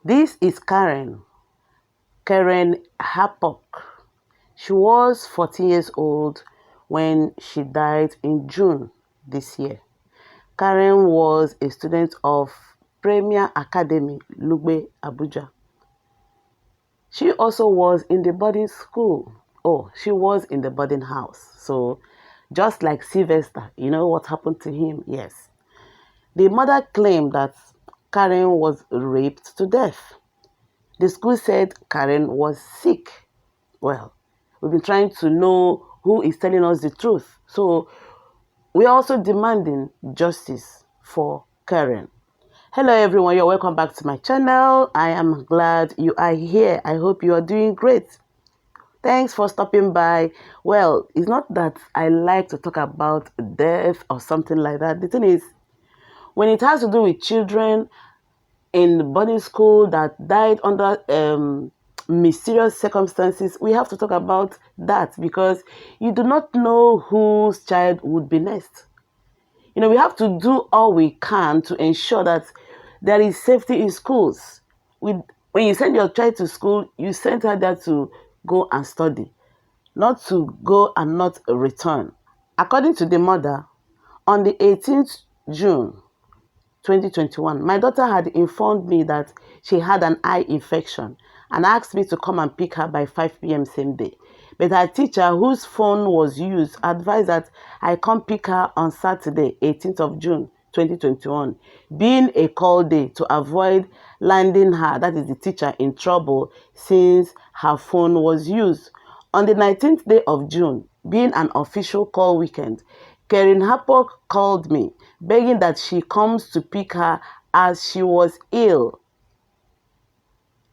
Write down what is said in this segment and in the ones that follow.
This is Keren Happuch. She was 14 years old when she died in June this year. Keren was a student of Premier Academy, Lugbe, Abuja. She also was in the boarding school. Oh, she was in the boarding house. So just like Sylvester, you know what happened to him? Yes. The mother claimed that Keren was raped to death. The school said Keren was sick. Well, we've been trying to know who is telling us the truth. So we're also demanding justice for Keren. Hello everyone, you're welcome back to my channel. I am glad you are here. I hope you are doing great. Thanks for stopping by. Well, it's not that I like to talk about death or something like that. The thing is, when it has to do with children in boarding school that died under mysterious circumstances, we have to talk about that because you do not know whose child would be next. You know, we have to do all we can to ensure that there is safety in schools. When you send your child to school, you send her there to go and study, not to go and not return. According to the mother, on the 18th June 2021, my daughter had informed me that she had an eye infection and asked me to come and pick her by 5 p.m. same day. But her teacher, whose phone was used, advised that I come pick her on Saturday, 18th of June 2021, being a call day to avoid landing her, that is the teacher, in trouble since her phone was used. On the 19th day of June, being an official call weekend, Keren Happuch called me, begging that she comes to pick her as she was ill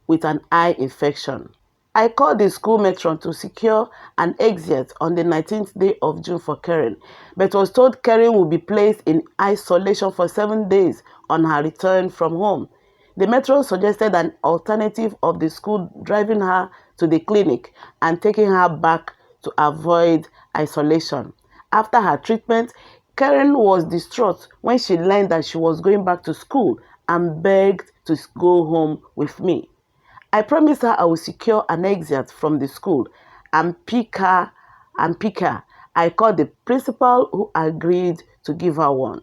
with an eye infection. I called the school matron to secure an exit on the 19th day of June for Keren, but was told Keren would be placed in isolation for 7 days on her return from home. The matron suggested an alternative of the school driving her to the clinic and taking her back to avoid isolation. After her treatment, Keren was distraught when she learned that she was going back to school and begged to go home with me. I promised her I would secure an exit from the school and pick her. I called the principal, who agreed to give her one.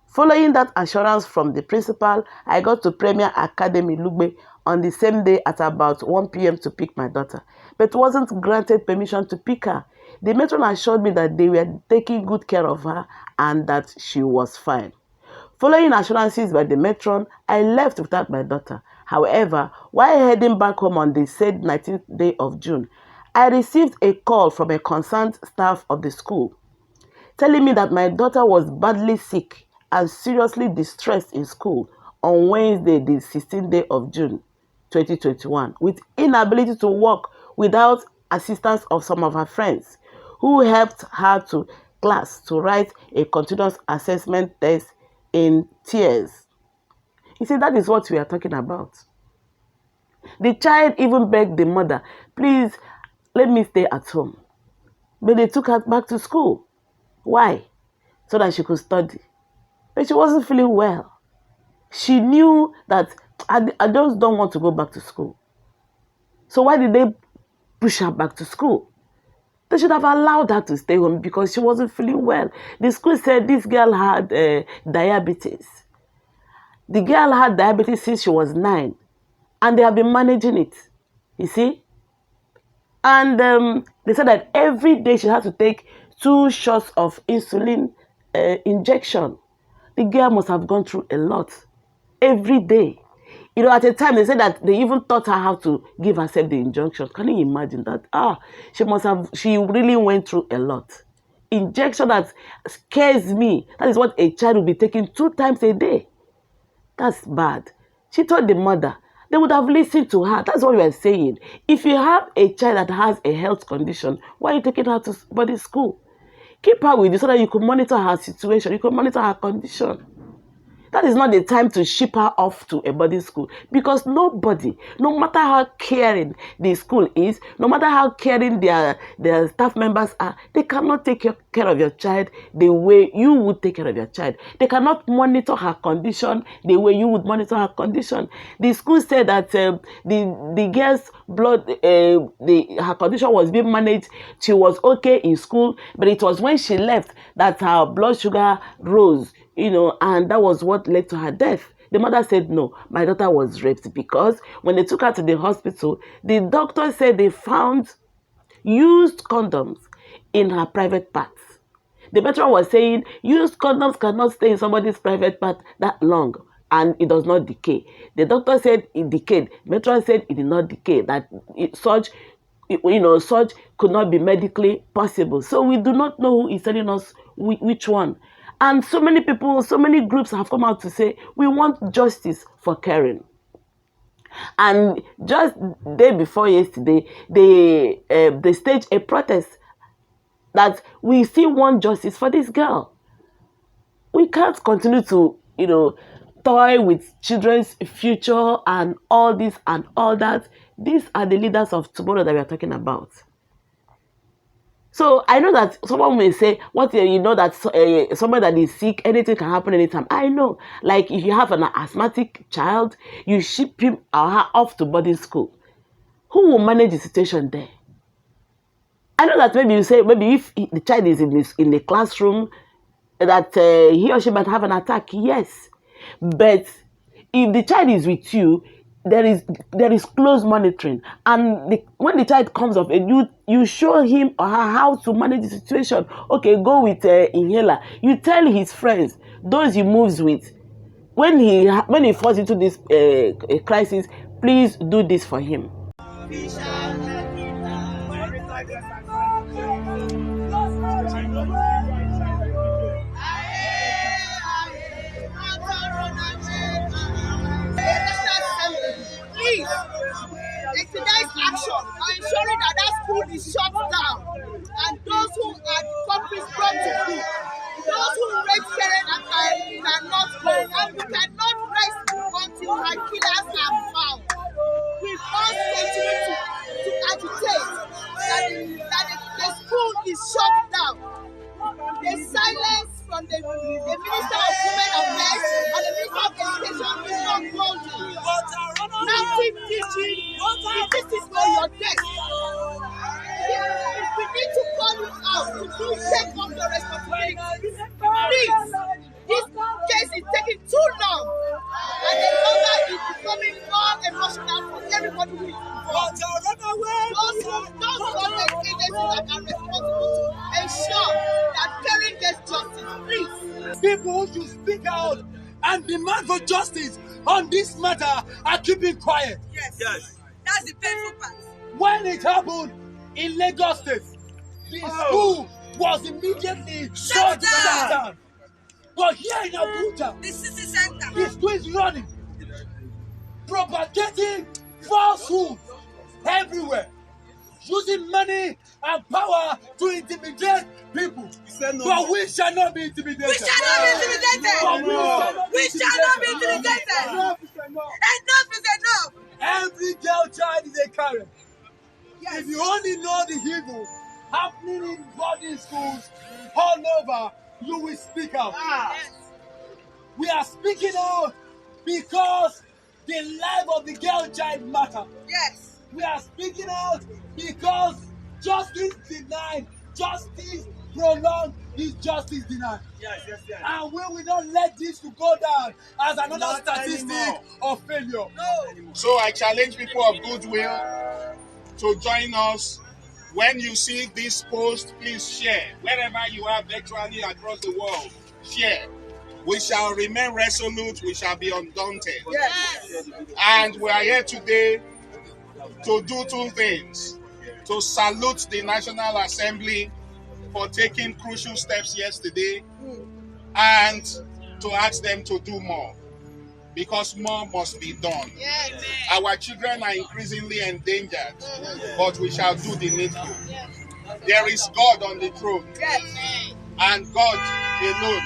Following that assurance from the principal, I got to Premier Academy Lugbe on the same day at about 1 p.m. to pick my daughter, but wasn't granted permission to pick her. The matron assured me that they were taking good care of her and that she was fine. Following assurances by the matron, I left without my daughter. However, while heading back home on the said 19th day of June, I received a call from a concerned staff of the school telling me that my daughter was badly sick and seriously distressed in school on Wednesday, the 16th day of June 2021, with inability to walk without assistance of some of her friends who helped her to class to write a continuous assessment test in tears. You see, that is what we are talking about. The child even begged the mother, please, let me stay at home. But they took her back to school. Why? So that she could study. But she wasn't feeling well. She knew that I just don't want to go back to school. So why did they push her back to school? They should have allowed her to stay home because she wasn't feeling well. The school said this girl had diabetes. The girl had diabetes since she was 9. And they have been managing it. You see? And they said that every day she had to take 2 shots of insulin injection. The girl must have gone through a lot. Every day. You know, at a time, they said that they even taught her how to give herself the injection. Can you imagine that? She really went through a lot. Injection that scares me. That is what a child will be taking 2 times a day. That's bad. She told the mother, they would have listened to her. That's what we are saying. If you have a child that has a health condition, why are you taking her to boarding school? Keep her with you so that you can monitor her situation. You can monitor her condition. That is not the time to ship her off to a boarding school because nobody, no matter how caring the school is, no matter how caring their staff members are, they cannot take care of your child the way you would take care of your child. They cannot monitor her condition the way you would monitor her condition. The school said that the girl's blood, her condition was being managed. She was okay in school, but it was when she left that her blood sugar rose, and that was what led to her death. The mother said, no, my daughter was raped, because when they took her to the hospital, the doctor said they found used condoms in her private parts. The veteran was saying used condoms cannot stay in somebody's private part that long, and it does not decay. The doctor said it decayed. The veteran said it did not decay, that such could not be medically possible. So we do not know who is telling us which one. And so many people, so many groups have come out to say, we want justice for Keren. And just day before yesterday, they staged a protest that we still want justice for this girl. We can't continue to, toy with children's future and all this and all that. These are the leaders of tomorrow that we are talking about. So I know that someone may say, that somebody that is sick, anything can happen anytime. I know. Like if you have an asthmatic child, you ship him or her off to boarding school. Who will manage the situation there? I know that maybe you say, maybe if the child is in the classroom, that he or she might have an attack, yes. But if the child is with you, there is close monitoring, and when the child comes of age, you show him or her how to manage the situation. Okay, go with inhaler. You tell his friends, those he moves with, when he falls into this crisis, please do this for him. Please, expedite action on ensuring that school is shut down, and those who are culprits brought to book. Those who raped Keren cannot go, and we cannot rest until our killers are found. We must continue to agitate that the school is shut down. The silence from the Minister of Women Affairs and the Minister of Education is not golden. Native teaching, this is not your desk. We need to call you out to take up your responsibility. Please, this case is taking too long, and the longer is becoming more emotional for everybody who is involved. Those government agencies that are responsible to ensure that Keren gets justice, please. People who should speak out and demand for justice on this matter are keeping quiet. Yes. That's the painful part. When it happened in Lagos State, the school was immediately shut down. But here in Abuja, the city center, the school is running, propagating falsehoods everywhere, using money and power to intimidate people. But we shall not be intimidated. We shall not be intimidated. We shall not be intimidated. Enough is enough. Every girl child is a Keren. Yes. If you only know the evil happening in boarding schools all over, you will speak out. Yes. We are speaking out because the life of the girl child matter. Yes. We are speaking out because justice denied, justice prolonged is justice denied. Yes. And we will not let this to go down as another statistic of failure. No. So I challenge people of goodwill to join us. When you see this post, please share. Wherever you are virtually across the world, share. We shall remain resolute. We shall be undaunted. Yes. And we are here today to do two things. To salute the National Assembly for taking crucial steps yesterday, and to ask them to do more, because more must be done. Yes. Our children are increasingly endangered, but we shall do the needful. Yes. There is God on the throne, Yes. and God alone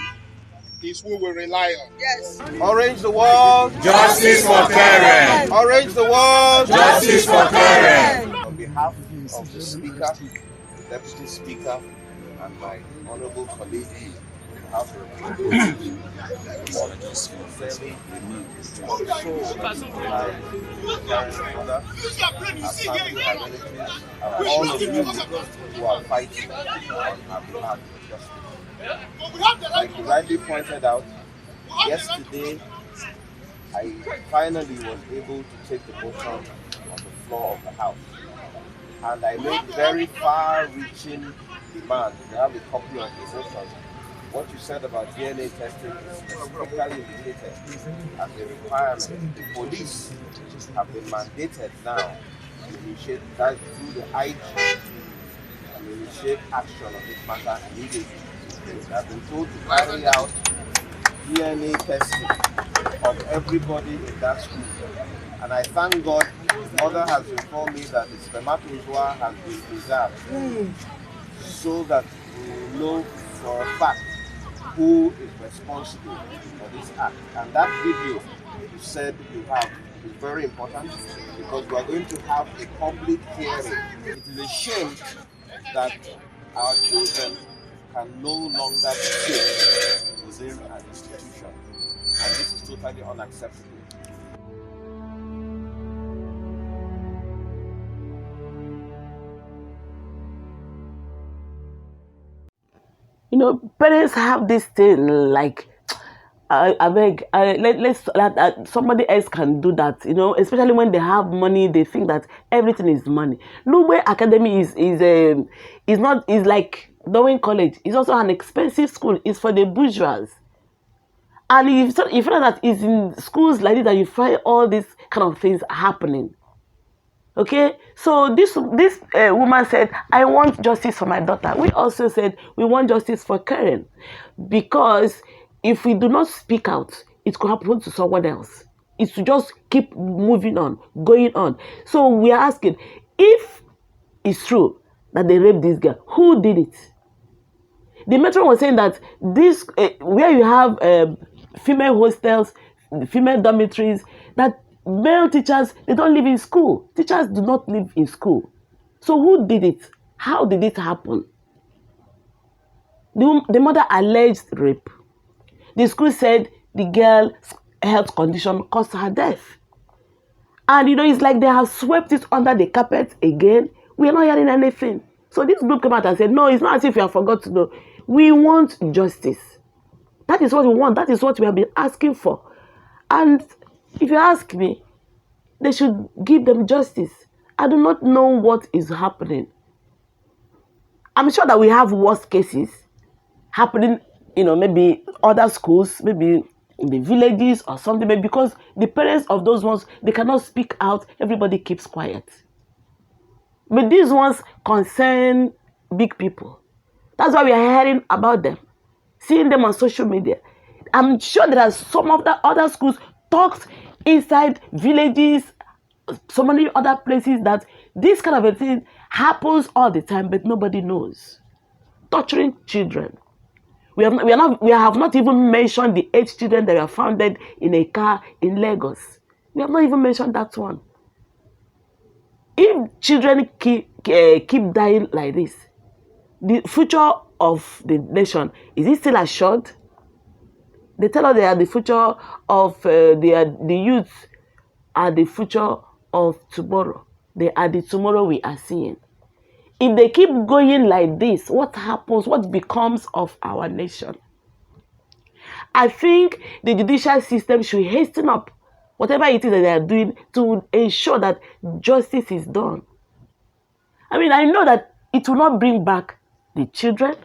is who we rely on. Yes. Orange the wall. Justice for Keren. Orange the wall. Justice for Keren. On behalf of the Speaker, the Deputy Speaker, and my honorable colleague in the House of Representatives want to sincerely console my Karen's mother, her family, her relatives, and all of you who are fighting on her behalf for justice. Like you rightly pointed out, yesterday I finally was able to take the motion on the floor of the House. And I made very far-reaching demands. You have a copy of the motion. What you said about DNA testing is specifically indicated as a requirement. The police have been mandated now to initiate that through the IG and initiate action on this matter immediately. They have been told to carry out DNA testing of everybody in that school. And I thank God the mother has informed me that the spermatozoa has been preserved so that we will know for a fact who is responsible for this act. And that video you said you have is very important because we are going to have a public hearing. It is a shame that our children can no longer be safe within an institution. And this is totally unacceptable. You know, parents have this thing like, I beg, somebody else can do that. You know, especially when they have money, they think that everything is money. Lugbe Academy is like Darwin College. It's also an expensive school. It's for the bourgeois. And if you find that it's in schools like this that you find all these kind of things happening. Okay, so this woman said, I want justice for my daughter. We also said we want justice for Keren, because if we do not speak out, it could happen to someone else. It's to just keep moving on, going on. So we are asking, if it's true that they raped this girl, who did it? The matron was saying that this, where you have female hostels, female dormitories, that male teachers, they don't live in school. Teachers do not live in school. So who did it? How did it happen? The mother alleged rape. The school said the girl's health condition caused her death. And you know, it's like they have swept it under the carpet again. We are not hearing anything. So this group came out and said, no, it's not as if you have forgot to know. We want justice. That is what we want. That is what we have been asking for. And if you ask me, they should give them justice. I do not know what is happening. I'm sure that we have worse cases happening, you know, maybe other schools, maybe in the villages or something, maybe because the parents of those ones, they cannot speak out. Everybody keeps quiet. But these ones concern big people. That's why we are hearing about them, seeing them on social media. I'm sure there are some of the other schools talked inside villages, so many other places, that this kind of a thing happens all the time, but nobody knows. Torturing children. We have not even mentioned the 8 children that were found dead in a car in Lagos. We have not even mentioned that one. If children keep dying like this, the future of the nation, is it still assured? They tell us they are the future of the youth are the future of tomorrow. They are the tomorrow we are seeing. If they keep going like this, what happens? What becomes of our nation? I think the judicial system should hasten up whatever it is that they are doing to ensure that justice is done. I mean, I know that it will not bring back the children.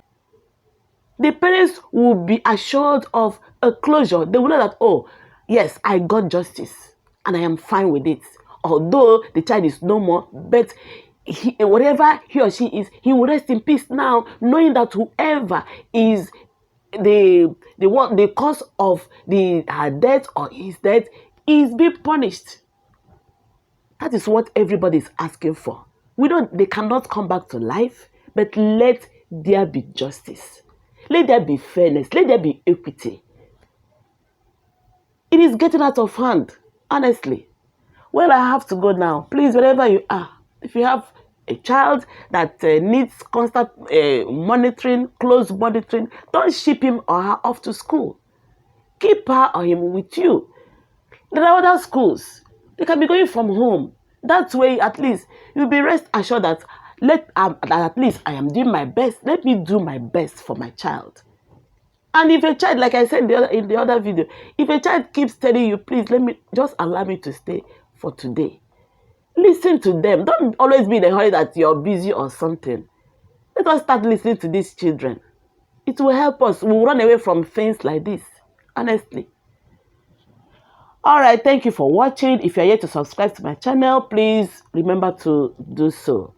The parents will be assured of a closure. They will know that, oh, yes, I got justice and I am fine with it. Although the child is no more, but whatever he or she is, he will rest in peace now, knowing that whoever is the cause of her death or his death is being punished. That is what everybody is asking for. They cannot come back to life, but let there be justice. Let there be fairness. Let there be equity. It is getting out of hand, honestly. Well, I have to go now. Please, wherever you are, if you have a child that needs constant monitoring, close monitoring, don't ship him or her off to school. Keep her or him with you. There are other schools. They can be going from home. That way, at least, you'll be rest assured that that at least I am doing my best. Let me do my best for my child. And if a child, like I said in the other video, if a child keeps telling you, please, just allow me to stay for today. Listen to them. Don't always be in a hurry that you're busy or something. Let us start listening to these children. It will help us. We'll run away from things like this, honestly. All right, thank you for watching. If you're yet to subscribe to my channel, please remember to do so.